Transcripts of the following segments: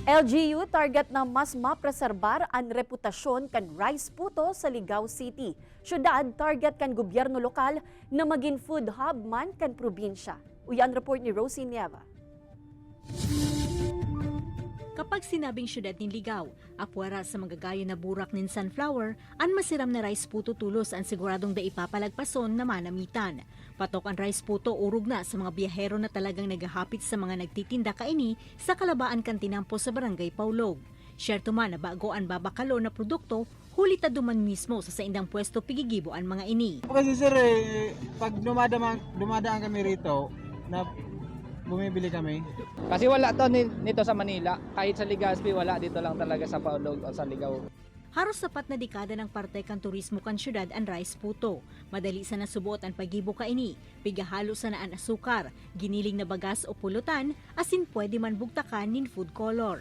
LGU target na mas mapreserbar ang reputasyon kan rice puto sa Ligao City. Syudad target kan gobyerno lokal na maging food hub man kan probinsya. Uyan report ni Rosie Nieva. Kapag sinabing syudad ng Ligao, apwara sa magagaya na burak nin sunflower, ang masiram na rice puto tulos ang siguradong da ipapalagpason na manamitan. Patok ang rice puto urog na sa mga biyahero na talagang naghahapit sa mga nagtitinda kaini sa Kalabaan Kantinampo sa Barangay Paulog. Syerto man na bago ang babakalo na produkto, hulita duman mismo sa saindang pwesto pigigibo ang mga ini. Kasi sir, pag dumadaan kami rito, na bumibili kami. Kasi wala to nito sa Manila. Kahit sa Legazpi, wala dito lang talaga sa Paulog o sa Ligao. Haros sapat na dekada ng parte kan turismo kan syudad ang rice puto. Madali sa nasubuot ang pagibo kaini, pigahalo sa naan asukar, giniling na bagas o pulutan, asin pwede man bugtakan nin food color.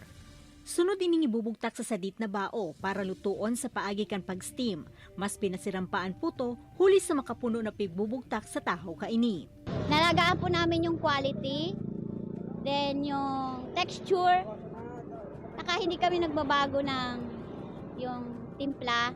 Sunod ining ibubugtak sa sadit na bao para lutuon sa paagi kan pag-steam. Mas pinasirampaan puto, huli sa makapuno na pigbubugtak sa tahaw kaini. Nalagaan po namin yung quality, then yung texture, saka hindi kami nagbabago ng yung timpla,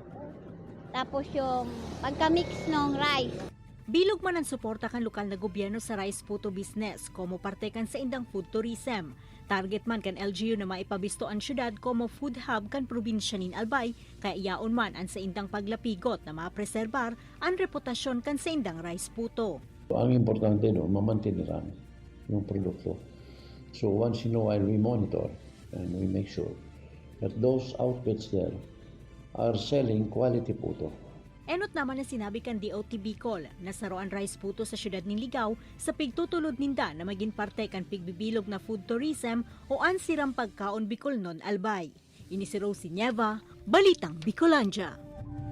tapos yung pagka-mix ng rice. Bilog man ang suporta kan lokal na gobyerno sa rice puto business como parte kan sa indang food tourism. Target man kan LGU na maipabisto ang syudad como food hub kan probinsya nin Albay, kaya iyaon man ang sa indang paglapigot na mapreserbar ang reputasyon kan sa indang rice puto. Ang importante mamantinirang yung produkto. So once in a while we monitor and we make sure that those outfits there are selling quality puto. Enot naman na sinabi kan DOT Bicol na saro ang rice puto sa syudad ng Ligao sa pigtutulod ninda na maging parte kan pigbibilog na food tourism o ansirang pagkaon Bicol non Albay. Ini si Rosie Nieva, Balitang Bicolandia.